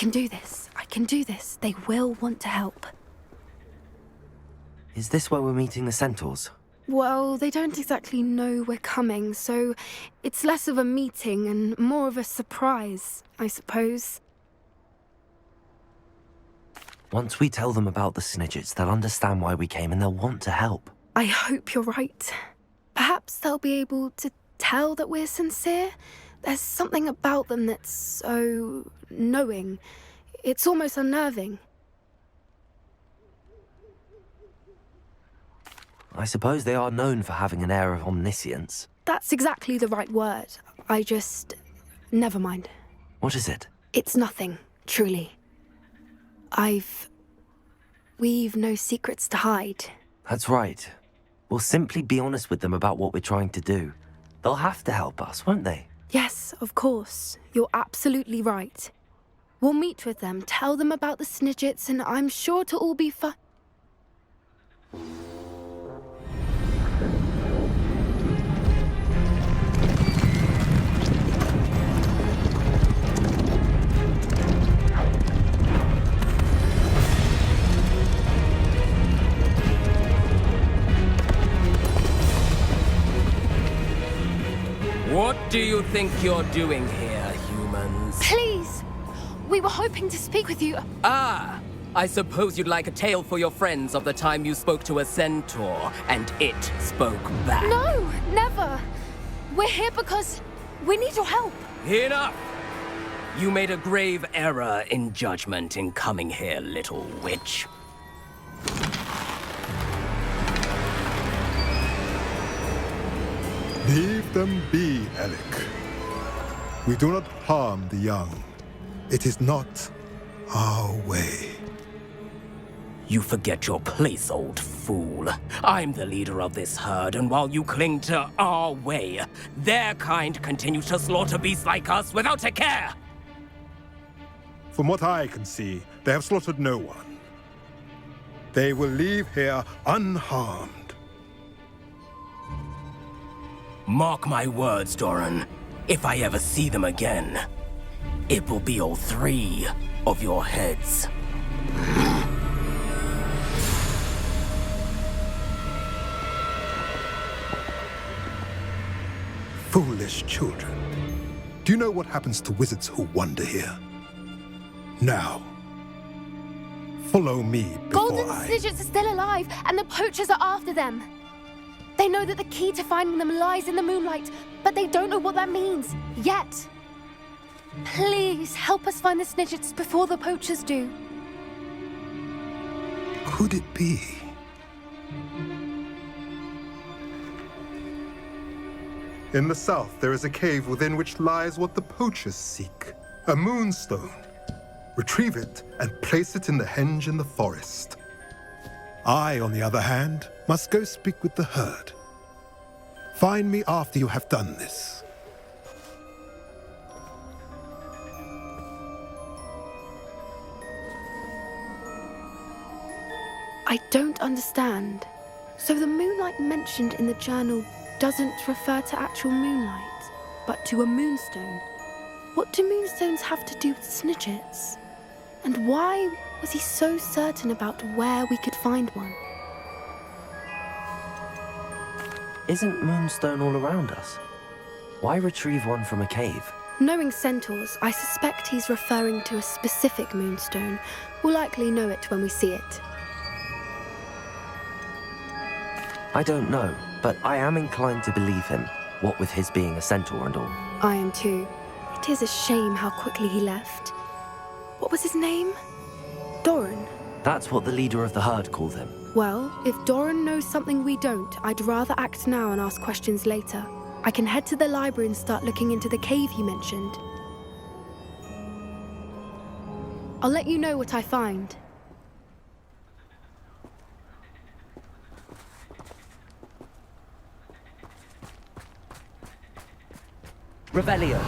can do this. I can do this. They will want to help. Is this where we're meeting the centaurs? Well, they don't exactly know we're coming, so it's less of a meeting and more of a surprise, I suppose. Once we tell them about the Snidgets, they'll understand why we came and they'll want to help. I hope you're right. Perhaps they'll be able to tell that we're sincere. There's something about them that's so knowing. It's almost unnerving. I suppose they are known for having an air of omniscience. That's exactly the right word. Never mind. What is it? It's nothing, truly. We've no secrets to hide. That's right. We'll simply be honest with them about what we're trying to do. They'll have to help us, won't they? Yes, of course. You're absolutely right. We'll meet with them, tell them about the Snidgets, and I'm sure to all be fine. What do you think you're doing here, humans? Please! We were hoping to speak with you. Ah! I suppose you'd like a tale for your friends of the time you spoke to a centaur, and it spoke back. No, never! We're here because we need your help. Enough! You made a grave error in judgment in coming here, little witch. Leave them be, Alec. We do not harm the young. It is not our way. You forget your place, old fool. I'm the leader of this herd, and while you cling to our way, their kind continue to slaughter beasts like us without a care! From what I can see, they have slaughtered no one. They will leave here unharmed. Mark my words, Doran. If I ever see them again, it will be all 3 of your heads. Foolish children. Do you know what happens to wizards who wander here? Now, follow me before Golden I... Snidgets are still alive, and the poachers are after them. They know that the key to finding them lies in the moonlight, but they don't know what that means, yet. Please, help us find the Snidgets before the poachers do. Could it be? In the south, there is a cave within which lies what the poachers seek. A moonstone. Retrieve it and place it in the henge in the forest. I, on the other hand, must go speak with the herd. Find me after you have done this. I don't understand. So the moonlight mentioned in the journal doesn't refer to actual moonlight, but to a moonstone. What do moonstones have to do with Snidgets? And why was he so certain about where we could find one? Isn't Moonstone all around us? Why retrieve one from a cave? Knowing centaurs, I suspect he's referring to a specific moonstone. We'll likely know it when we see it. I don't know, but I am inclined to believe him, what with his being a centaur and all. I am too. It is a shame how quickly he left. What was his name? Doran. That's what the leader of the herd called him. Well, if Doran knows something we don't, I'd rather act now and ask questions later. I can head to the library and start looking into the cave you mentioned. I'll let you know what I find. Revelio.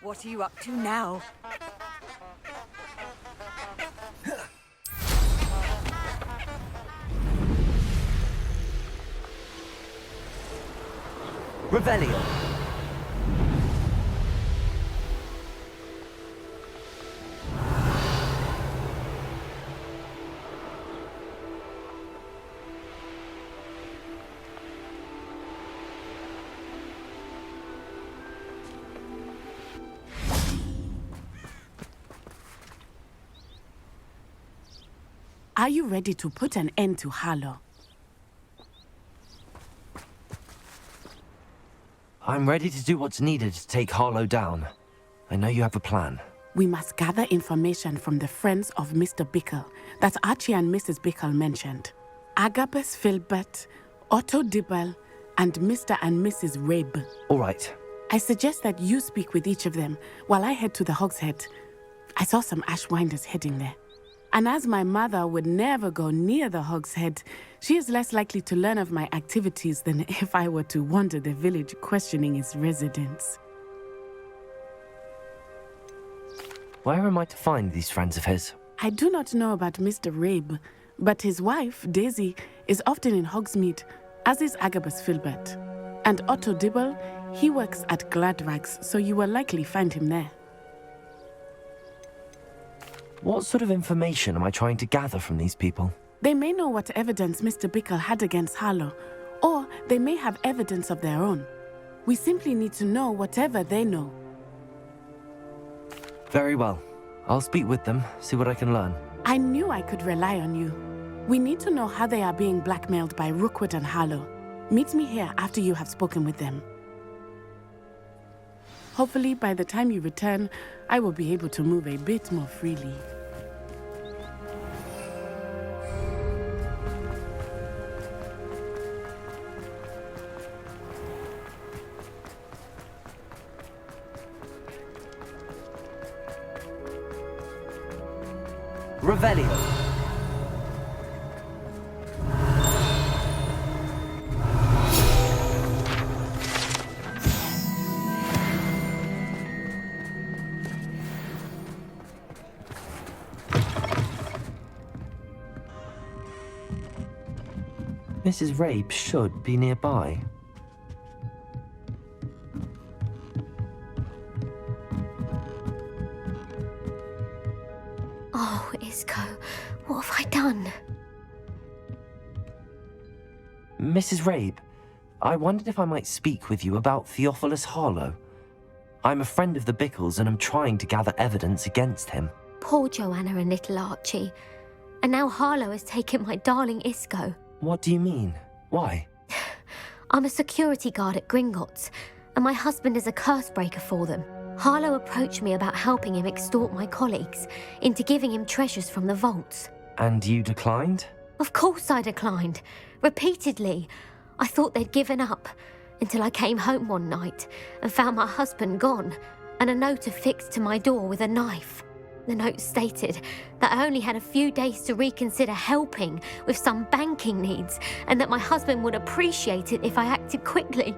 What are you up to now? Revelio. Are you ready to put an end to Harlow? I'm ready to do what's needed to take Harlow down. I know you have a plan. We must gather information from the friends of Mr. Bickle that Archie and Mrs. Bickle mentioned. Agabus Filbert, Otto Dibble, and Mr. and Mrs. Rabe. All right. I suggest that you speak with each of them while I head to the Hogshead. I saw some Ashwinders heading there. And as my mother would never go near the Hogshead, she is less likely to learn of my activities than if I were to wander the village questioning its residents. Where am I to find these friends of his? I do not know about Mr. Rabe, but his wife, Daisy, is often in Hogsmeade, as is Agabus Filbert. And Otto Dibble, he works at Gladrags, so you will likely find him there. What sort of information am I trying to gather from these people? They may know what evidence Mr. Bickle had against Harlow, or they may have evidence of their own. We simply need to know whatever they know. Very well. I'll speak with them, see what I can learn. I knew I could rely on you. We need to know how they are being blackmailed by Rookwood and Harlow. Meet me here after you have spoken with them. Hopefully, by the time you return, I will be able to move a bit more freely. Revelio. Mrs. Rabe should be nearby. Oh, Isko, what have I done? Mrs. Rabe, I wondered if I might speak with you about Theophilus Harlow. I'm a friend of the Bickles and I'm trying to gather evidence against him. Poor Joanna and little Archie. And now Harlow has taken my darling Isko. What do you mean? Why? I'm a security guard at Gringotts, and my husband is a curse breaker for them. Harlow approached me about helping him extort my colleagues into giving him treasures from the vaults. And you declined? Of course I declined. Repeatedly. I thought they'd given up, until I came home one night and found my husband gone, and a note affixed to my door with a knife. The note stated that I only had a few days to reconsider helping with some banking needs, and that my husband would appreciate it if I acted quickly.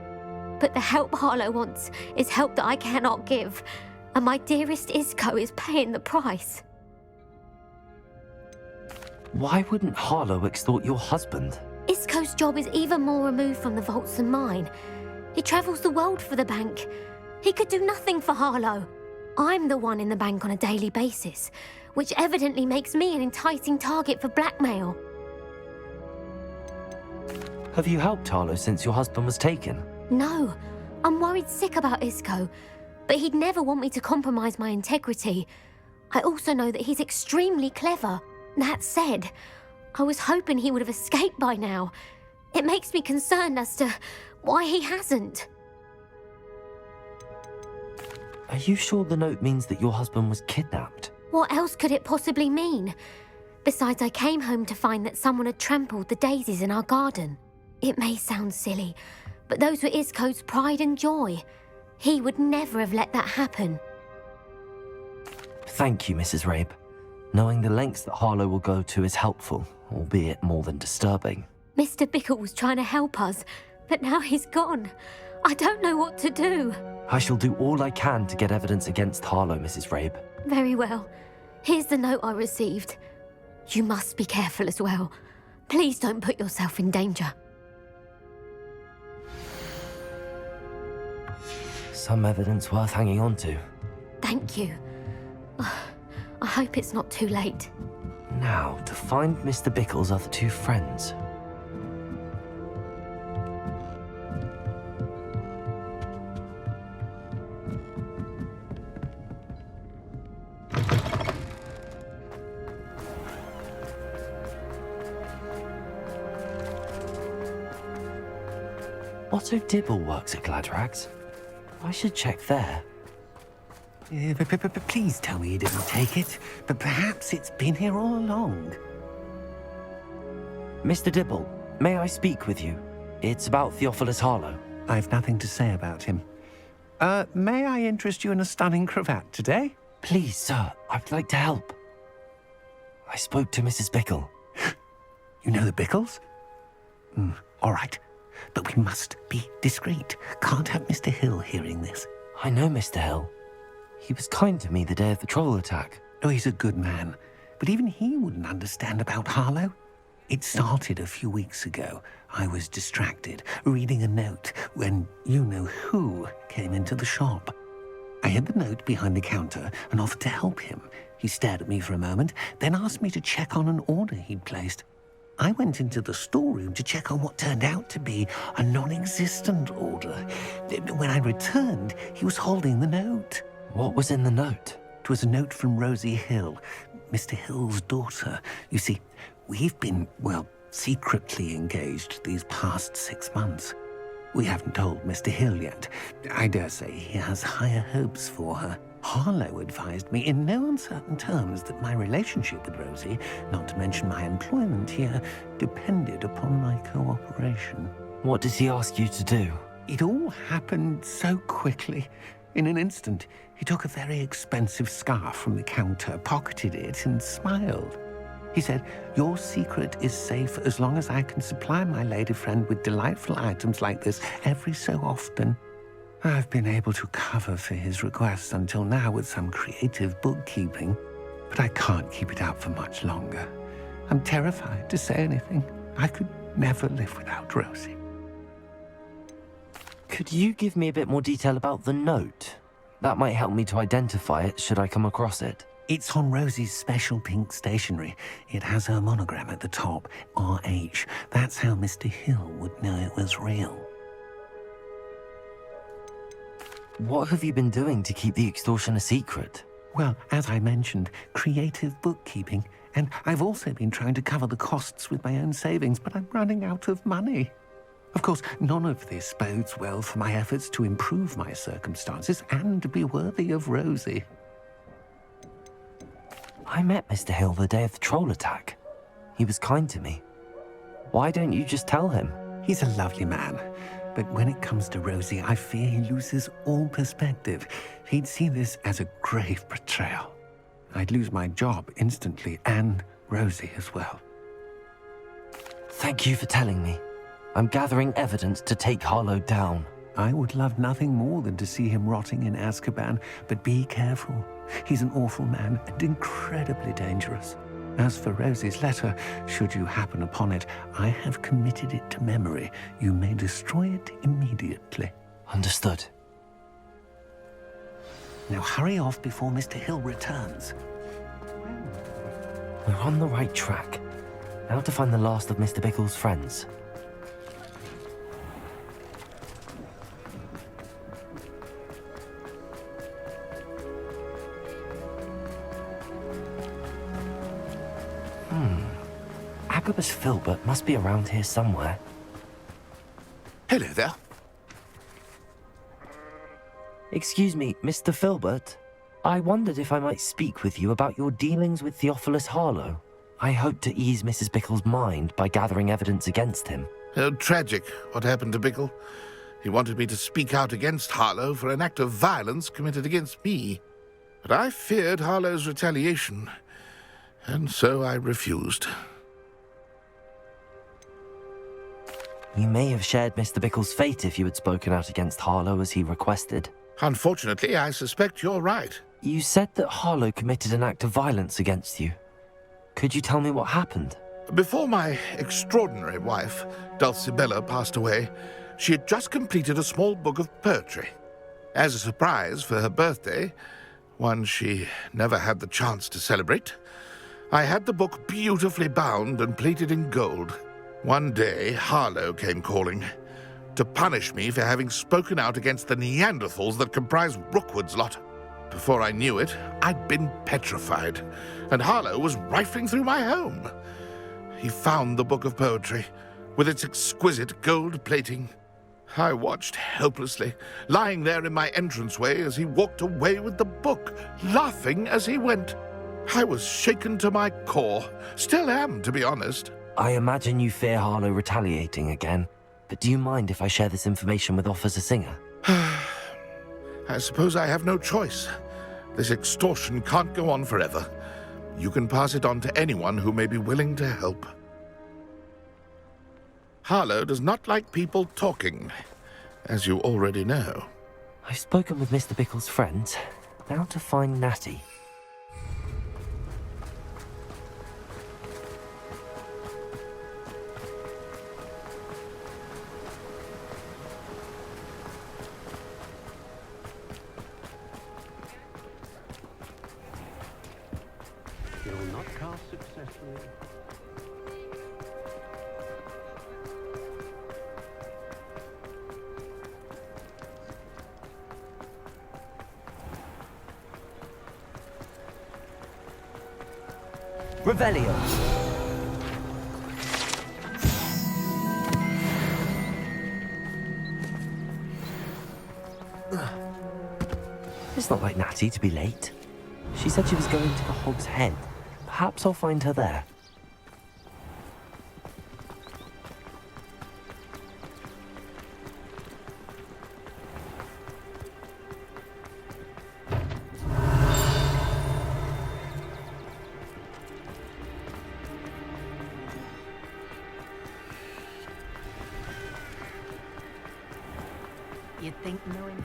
But the help Harlow wants is help that I cannot give, and my dearest Isko is paying the price. Why wouldn't Harlow extort your husband? Isko's job is even more removed from the vaults than mine. He travels the world for the bank. He could do nothing for Harlow. I'm the one in the bank on a daily basis, which evidently makes me an enticing target for blackmail. Have you helped Harlow since your husband was taken? No, I'm worried sick about Isko, but he'd never want me to compromise my integrity. I also know that he's extremely clever. That said, I was hoping he would have escaped by now. It makes me concerned as to why he hasn't. Are you sure the note means that your husband was kidnapped? What else could it possibly mean? Besides, I came home to find that someone had trampled the daisies in our garden. It may sound silly, but those were Isko's pride and joy. He would never have let that happen. Thank you, Mrs. Rabe. Knowing the lengths that Harlow will go to is helpful, albeit more than disturbing. Mr. Bickle was trying to help us, but now he's gone. I don't know what to do. I shall do all I can to get evidence against Harlow, Mrs. Rabe. Very well. Here's the note I received. You must be careful as well. Please don't put yourself in danger. Some evidence worth hanging on to. Thank you. I hope it's not too late. Now, to find Mr. Bickle's other two friends. Otto Dibble works at Gladrags. I should check there. Please tell me you didn't take it, but perhaps it's been here all along. Mr. Dibble, may I speak with you? It's about Theophilus Harlow. I've nothing to say about him. May I interest you in a stunning cravat today? Please, sir, I'd like to help. I spoke to Mrs. Bickle. You know the Bickles? All right, but we must be discreet. Can't have Mr. Hill hearing this. I know Mr. Hill. He was kind to me the day of the troll attack. Oh, he's a good man, but even he wouldn't understand about Harlow. It started a few weeks ago. I was distracted, reading a note, when you-know-who came into the shop. I hid the note behind the counter and offered to help him. He stared at me for a moment, then asked me to check on an order he'd placed. I went into the storeroom to check on what turned out to be a non-existent order. When I returned, he was holding the note. What was in the note? It was a note from Rosie Hill, Mr. Hill's daughter. You see, we've been, secretly engaged these past 6 months. We haven't told Mr. Hill yet. I dare say he has higher hopes for her. Harlow advised me in no uncertain terms that my relationship with Rosie, not to mention my employment here, depended upon my cooperation. What does he ask you to do? It all happened so quickly. In an instant, he took a very expensive scarf from the counter, pocketed it, and smiled. He said, "Your secret is safe as long as I can supply my lady friend with delightful items like this every so often." I've been able to cover for his requests until now with some creative bookkeeping, but I can't keep it up for much longer. I'm terrified to say anything. I could never live without Rosie. Could you give me a bit more detail about the note? That might help me to identify it should I come across it. It's on Rosie's special pink stationery. It has her monogram at the top, RH. That's how Mr. Hill would know it was real. What have you been doing to keep the extortion a secret? Well, as I mentioned, creative bookkeeping. And I've also been trying to cover the costs with my own savings, but I'm running out of money. Of course, none of this bodes well for my efforts to improve my circumstances and to be worthy of Rosie. I met Mr. Hill the day of the troll attack. He was kind to me. Why don't you just tell him? He's a lovely man. But when it comes to Rosie, I fear he loses all perspective. He'd see this as a grave betrayal. I'd lose my job instantly, and Rosie as well. Thank you for telling me. I'm gathering evidence to take Harlow down. I would love nothing more than to see him rotting in Azkaban, but be careful. He's an awful man and incredibly dangerous. As for Rosie's letter, should you happen upon it, I have committed it to memory. You may destroy it immediately. Understood. Now hurry off before Mr. Hill returns. We're on the right track. Now to find the last of Mr. Bickle's friends. Agabus Filbert must be around here somewhere. Hello there. Excuse me, Mr. Filbert. I wondered if I might speak with you about your dealings with Theophilus Harlow. I hope to ease Mrs. Bickle's mind by gathering evidence against him. Oh, tragic what happened to Bickle. He wanted me to speak out against Harlow for an act of violence committed against me. But I feared Harlow's retaliation, and so I refused. You may have shared Mr. Bickle's fate if you had spoken out against Harlow as he requested. Unfortunately, I suspect you're right. You said that Harlow committed an act of violence against you. Could you tell me what happened? Before my extraordinary wife, Dulcibella, passed away, she had just completed a small book of poetry. As a surprise for her birthday, one she never had the chance to celebrate, I had the book beautifully bound and plated in gold. One day, Harlow came calling to punish me for having spoken out against the Neanderthals that comprise Rookwood's lot. Before I knew it, I'd been petrified, and Harlow was rifling through my home. He found the book of poetry, with its exquisite gold plating. I watched helplessly, lying there in my entranceway as he walked away with the book, laughing as he went. I was shaken to my core. Still am, to be honest. I imagine you fear Harlow retaliating again, but do you mind if I share this information with Officer Singer? I suppose I have no choice. This extortion can't go on forever. You can pass it on to anyone who may be willing to help. Harlow does not like people talking, as you already know. I've spoken with Mr. Bickle's friends. Now to find Natty. Revelio. It's not like Natty to be late. She said she was going to the Hog's Head. Perhaps I'll find her there. You'd think knowing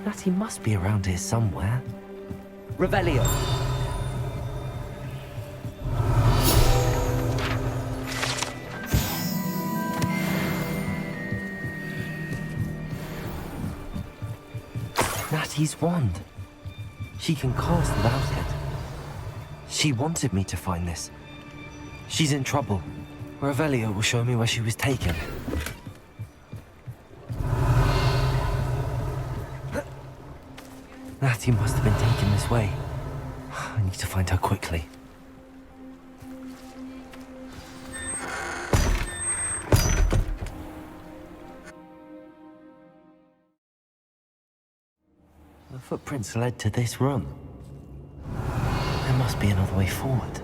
Natty must be around here somewhere. Revelio. Natty's wand. She can cast without it. She wanted me to find this. She's in trouble. Revelio will show me where she was taken. Natty must have been taken this way. I need to find her quickly. The footprints led to this room. There must be another way forward.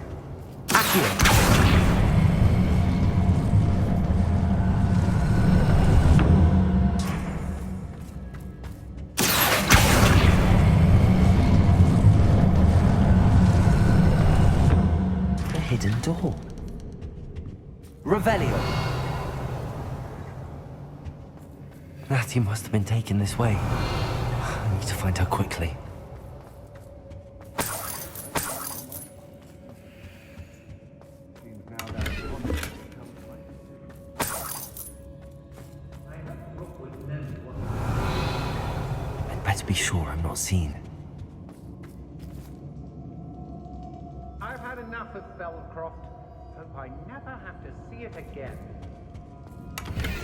Accio! Hidden door. Revelio. Natty must have been taken this way. I need to find her quickly. I'd better be sure I'm not seen. I've had enough of Felcroft. Hope I never have to see it again.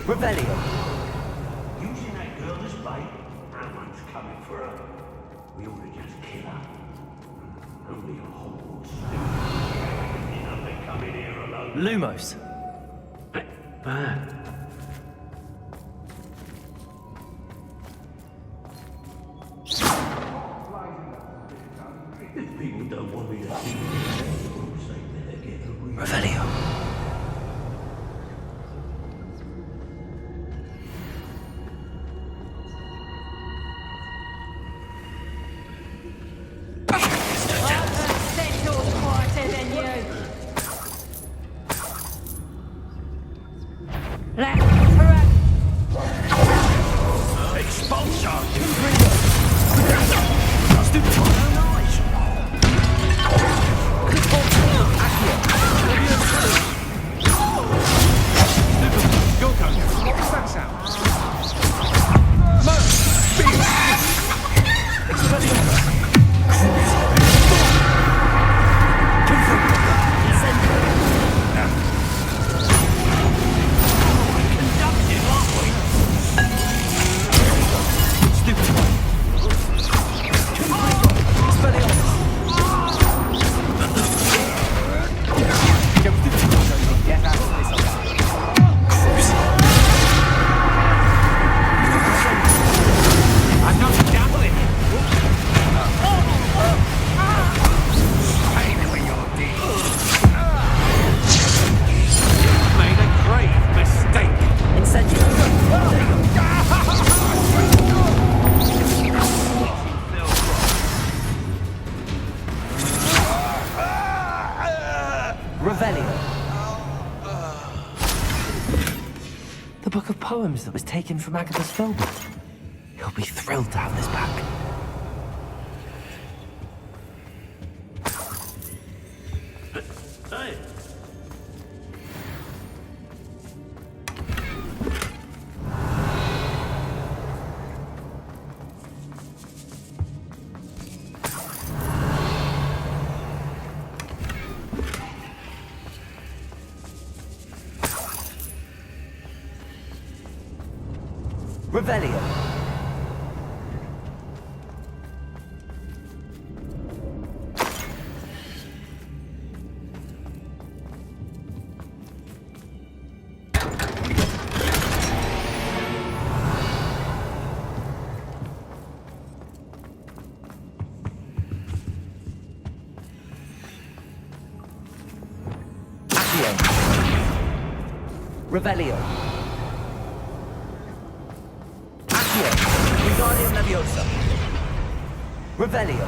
Revelio. Using that girl as bait? No one's coming for her. We ought to just kill her. Only a Hogwarts. You know they come in here alone. Lumos. Bad. If people don't want me to see them, they better get a real. Revelio. Centaur's quarters Expulsion! What was that sound? Get out of this alive. I'm not dabbling. Pay for your deeds. You've made a grave mistake. Revelio. The book of poems that was taken from Agatha's Filbert. He'll be thrilled to have this back. Hey! Revelio. Accio. Revelio. Accio. Wingardium Leviosa. Revelio.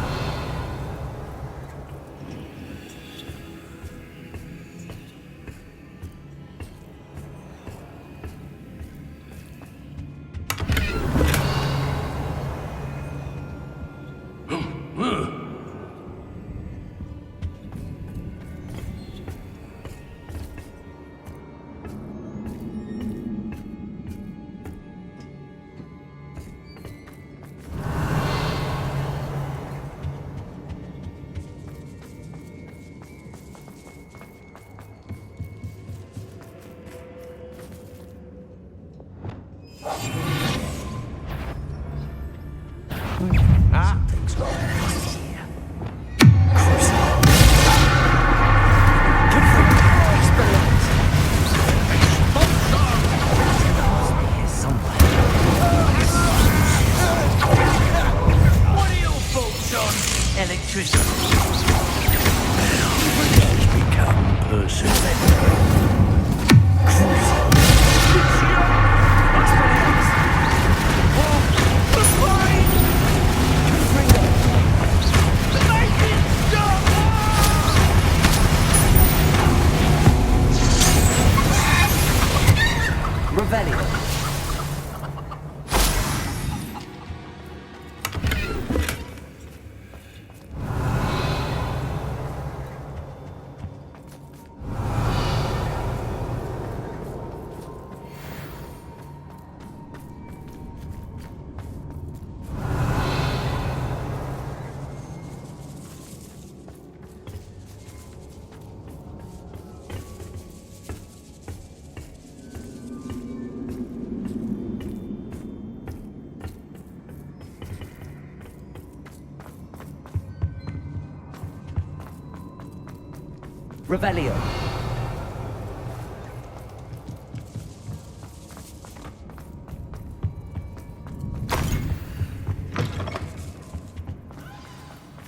Revelio.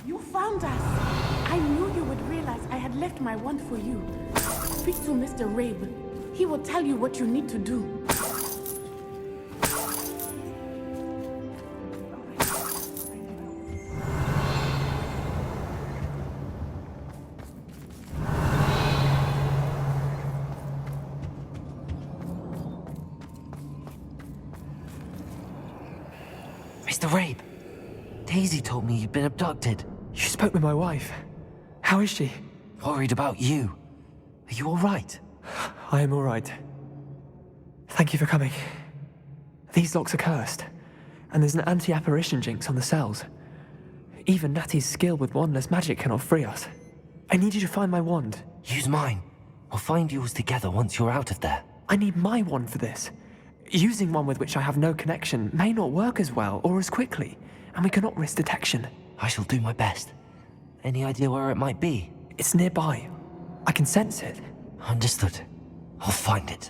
You found us. I knew you would realize I had left my wand for you. Speak to Mr. Rabe. He will tell you what you need to do. Mr. Rabe, Daisy told me you'd been abducted. You spoke with my wife. How is she? Worried about you. Are you all right? I am all right. Thank you for coming. These locks are cursed, and there's an anti-apparition jinx on the cells. Even Natty's skill with wandless magic cannot free us. I need you to find my wand. Use mine. We'll find yours together once you're out of there. I need my wand for this. Using one with which I have no connection may not work as well or as quickly, and we cannot risk detection. I shall do my best. Any idea where it might be? It's nearby. I can sense it. Understood. I'll find it.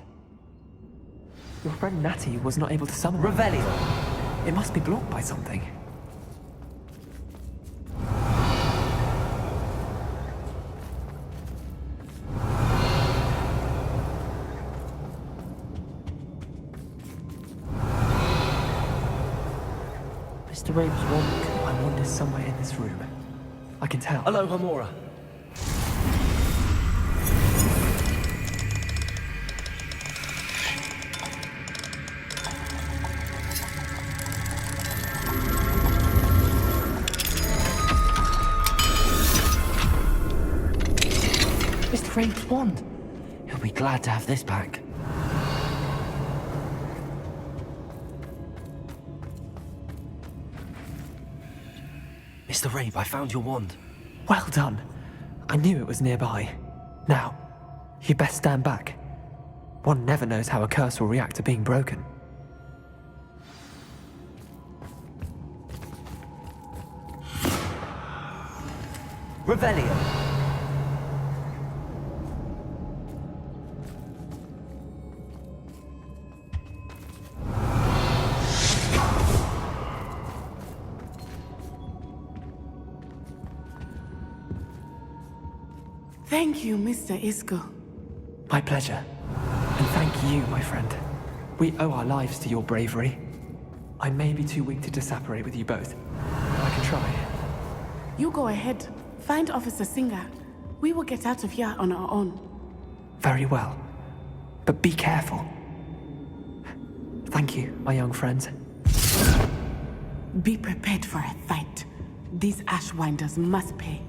Your friend Natty was not able to summon one. Revelio! It must be blocked by something. Mr. Rabe's wand. My wand is somewhere in this room. I can tell. Hello, Hamora. Mr. Rabe's wand. He'll be glad to have this back. Mr. Rabe, I found your wand. Well done. I knew it was nearby. Now, you best stand back. One never knows how a curse will react to being broken. Revelio! Thank you, Mr. Isko. My pleasure. And thank you, my friend. We owe our lives to your bravery. I may be too weak to disapparate with you both. I can try. You go ahead. Find Officer Singer. We will get out of here on our own. Very well. But be careful. Thank you, my young friends. Be prepared for a fight. These Ashwinders must pay.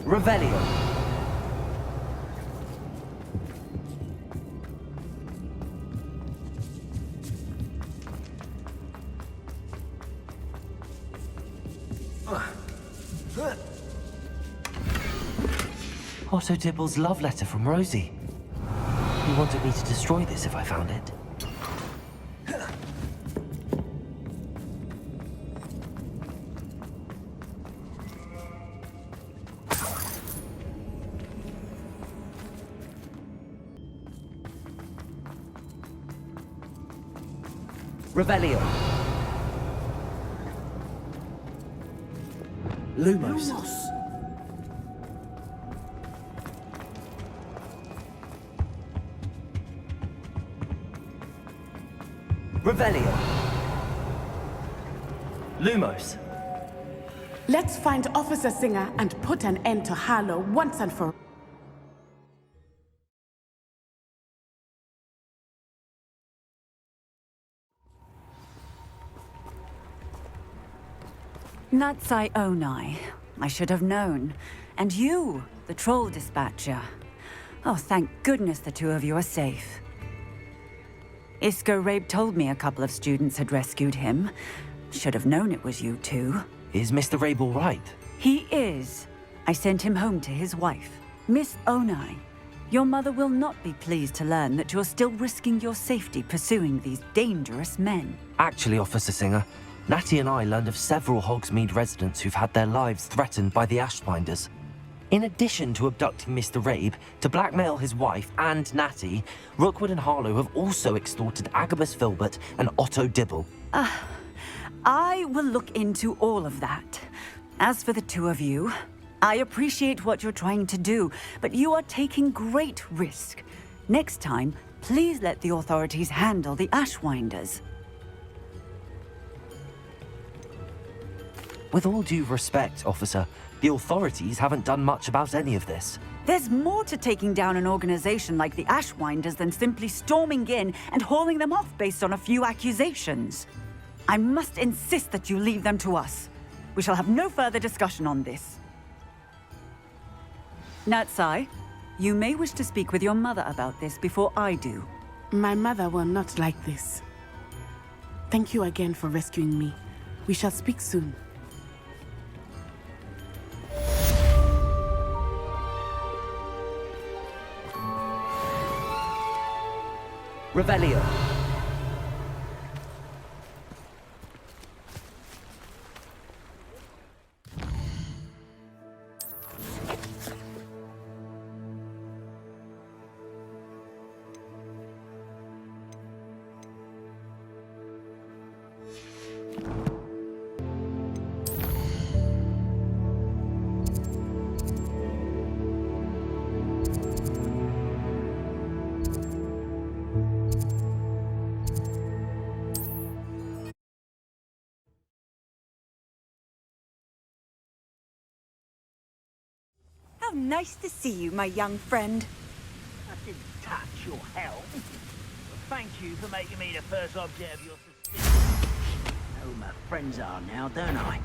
Revelio! Otto Dibble's love letter from Rosie. He wanted me to destroy this if I found it. Revelio. Lumos. Revelio. Lumos. Let's find Officer Singer and put an end to Harlow once and for all. Natsai Onai. I should have known. And you, the troll dispatcher. Oh, thank goodness the two of you are safe. Isko Robe told me a couple of students had rescued him. Should have known it was you two. Is Mr. Rabe all right? He is. I sent him home to his wife, Miss Onai. Your mother will not be pleased to learn that you're still risking your safety pursuing these dangerous men. Actually, Officer Singer, Natty and I learned of several Hogsmeade residents who've had their lives threatened by the Ashwinders. In addition to abducting Mr. Rabe, to blackmail his wife and Natty, Rookwood and Harlow have also extorted Agabus Filbert and Otto Dibble. I will look into all of that. As for the two of you, I appreciate what you're trying to do, but you are taking great risk. Next time, please let the authorities handle the Ashwinders. With all due respect, officer, the authorities haven't done much about any of this. There's more to taking down an organization like the Ashwinders than simply storming in and hauling them off based on a few accusations. I must insist that you leave them to us. We shall have no further discussion on this. Natsai, you may wish to speak with your mother about this before I do. My mother will not like this. Thank you again for rescuing me. We shall speak soon. Revelio. How nice to see you, my young friend. I didn't touch your helm. But thank you for making me the first object of your suspicion. I know who my friends are now, don't I?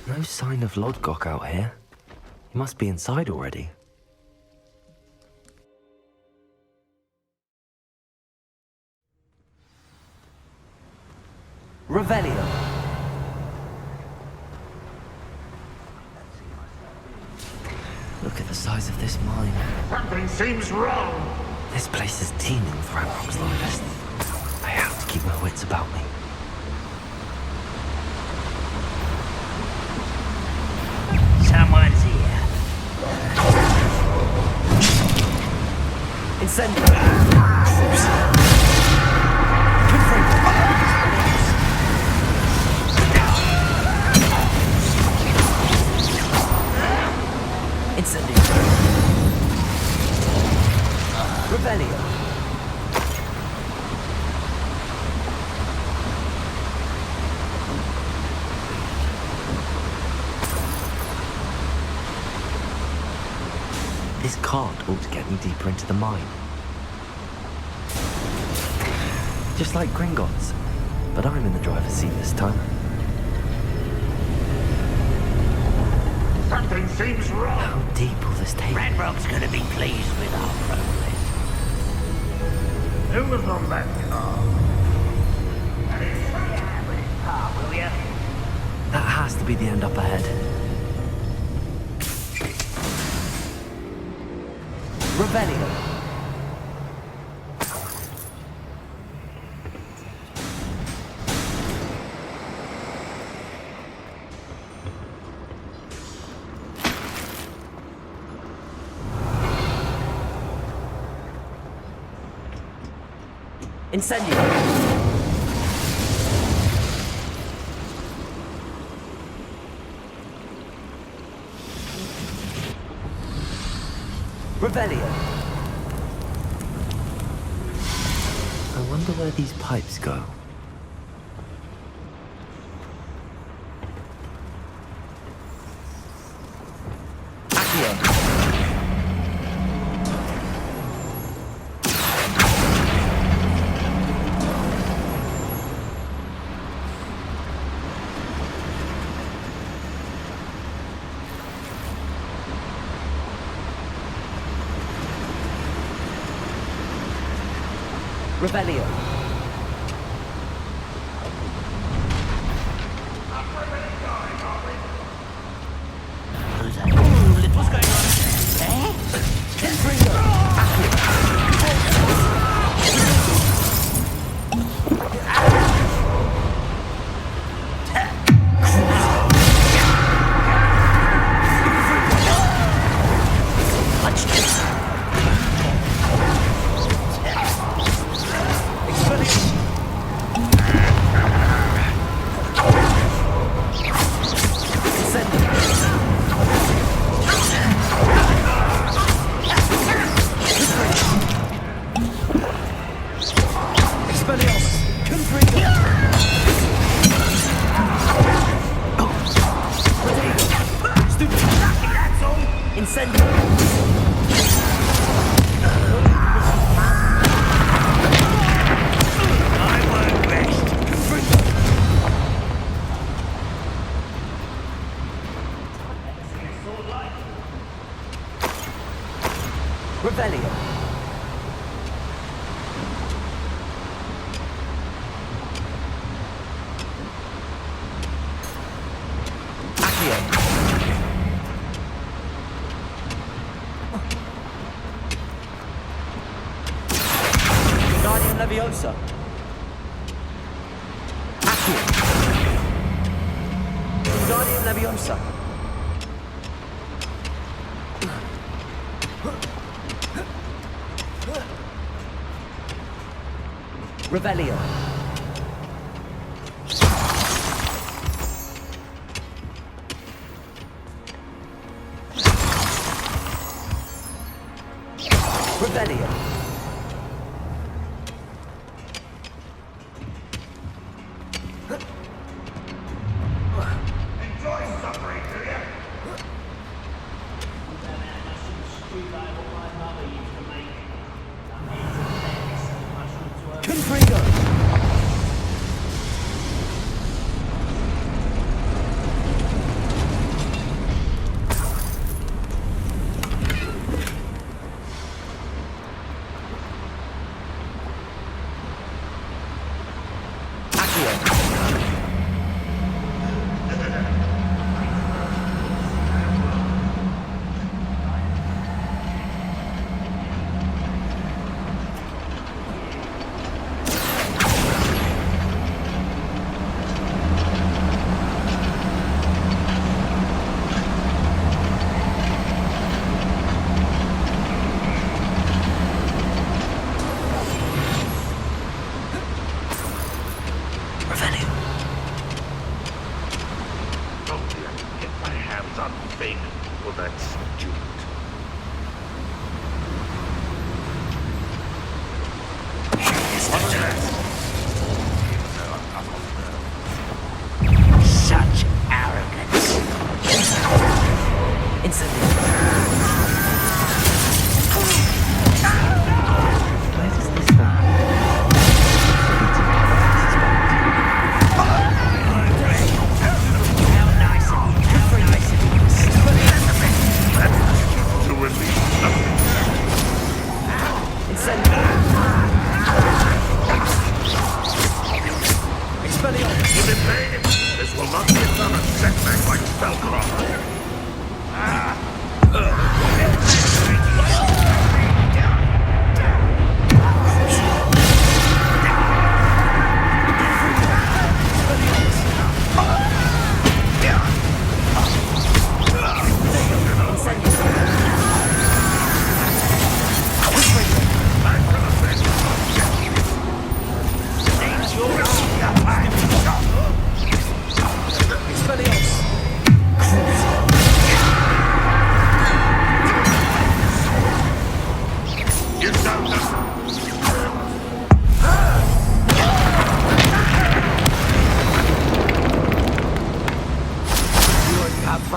No sign of Lodgok out here. He must be inside already. Revelio. Look at the size of this mine. Something seems wrong. This place is teeming with ramrock sliders. I have to keep my wits about me. Someone's here. Incendio! Incendio. Revelio. This cart ought to get me deeper into the mine. Just like Gringotts, but I'm in the driver's seat this time. Something seems wrong. How deep will this take? Ranrock's gonna be pleased with our progress. Who was on that car? Yeah, with his car, will ya? That has to be the end up ahead. Revelio. Incendio. Revelio. I wonder where these pipes go. Accio. Revelio. Who's that? What's going on? Eh? Revelio. Accio. Guardian Leviosa. Accio. Guardian Leviosa. Revelio. Revelio. Enjoy suffering, do ya? Confrigo. Such arrogance. This will not be another setback like Spellcraft.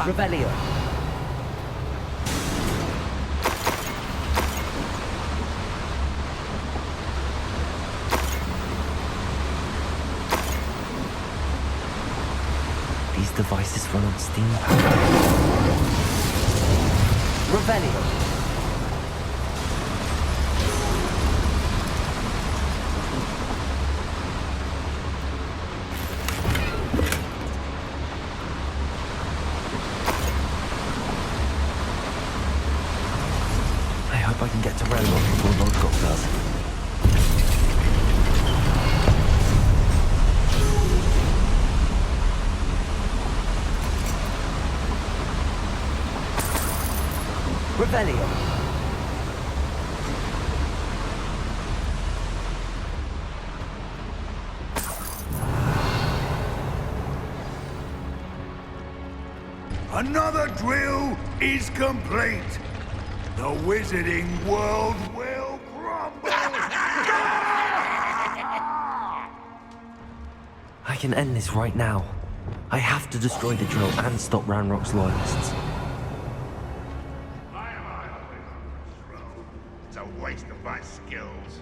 Revelio. These devices run on steam power. Revelio. I hope I can get to Randolph before Lodgok does. Revelio. Another drill is complete. The wizarding world will crumble. I can end this right now. I have to destroy the drill and stop Ranrock's loyalists. It's a waste of my skills.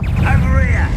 Over here!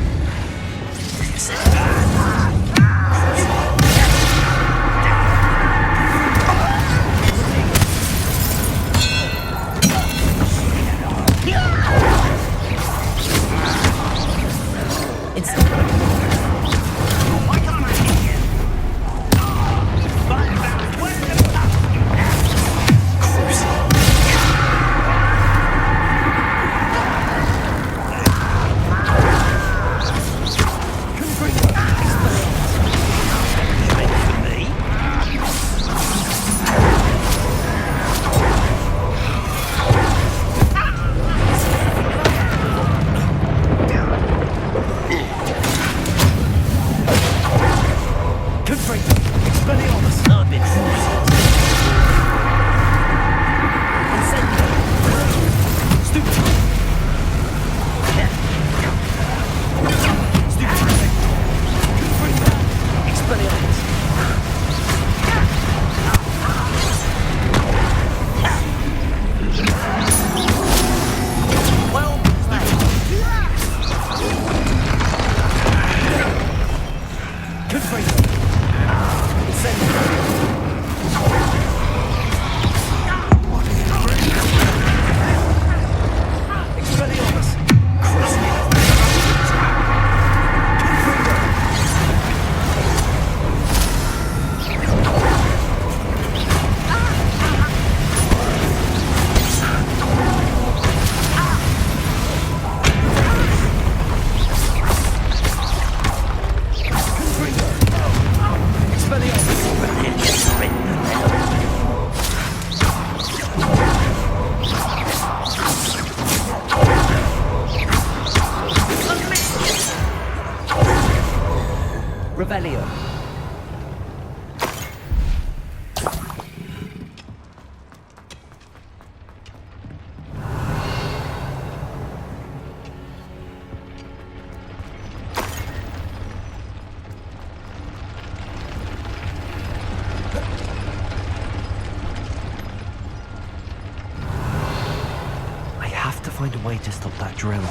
Find a way to stop that drill.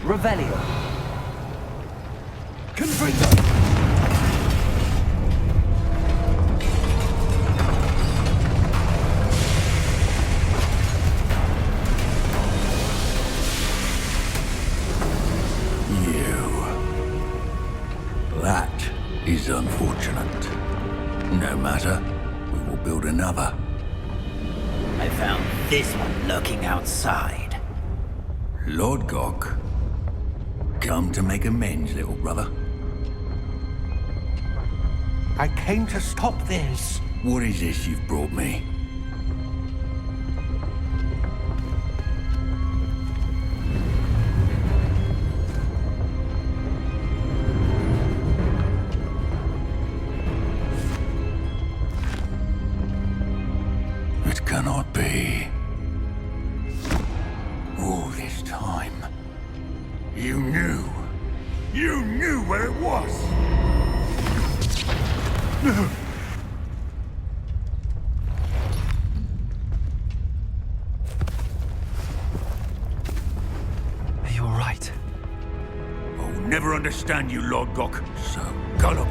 Revelio. Confringo. That is unfortunate. No matter, we will build another. I found this one lurking outside. Lodgok. Come to make amends, little brother. I came to stop this. What is this you've brought me? It cannot be. All this time, you knew. You knew where it was! Are you alright? I'll never understand you, Lodgok. So gullible.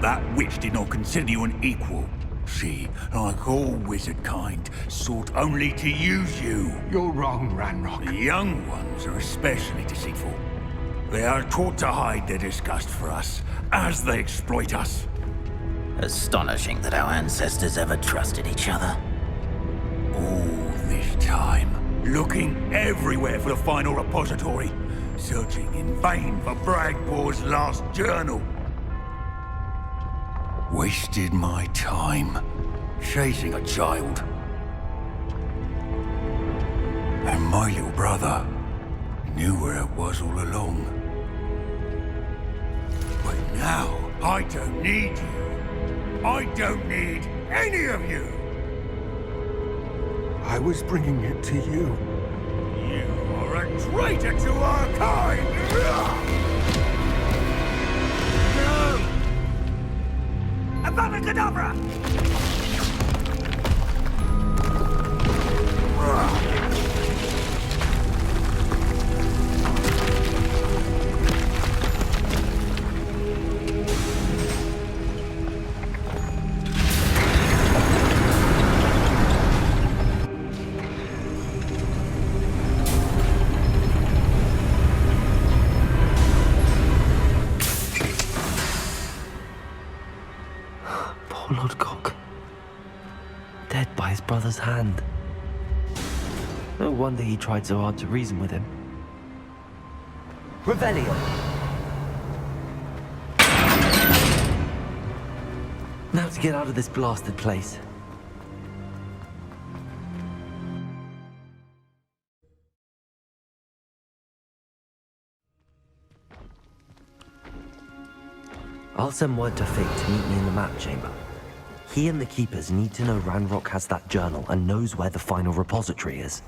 That witch did not consider you an equal. She, like all wizard kind, sought only to use you. You're wrong, Ranrock. The young ones are especially deceitful. They are taught to hide their disgust for us, as they exploit us. Astonishing that our ancestors ever trusted each other. All this time, looking everywhere for the final repository, searching in vain for Bragbor's last journal. Wasted my time, chasing a child. And my little brother knew where it was all along. But now, I don't need you. I don't need any of you. I was bringing it to you. You are a traitor to our kind! Abacadabra! Poor Lodgok. Dead by his brother's hand. No wonder he tried so hard to reason with him. Revelio! Now to get out of this blasted place. I'll send word to Fig to meet me in the map chamber. He and the Keepers need to know Ranrock has that journal and knows where the final repository is.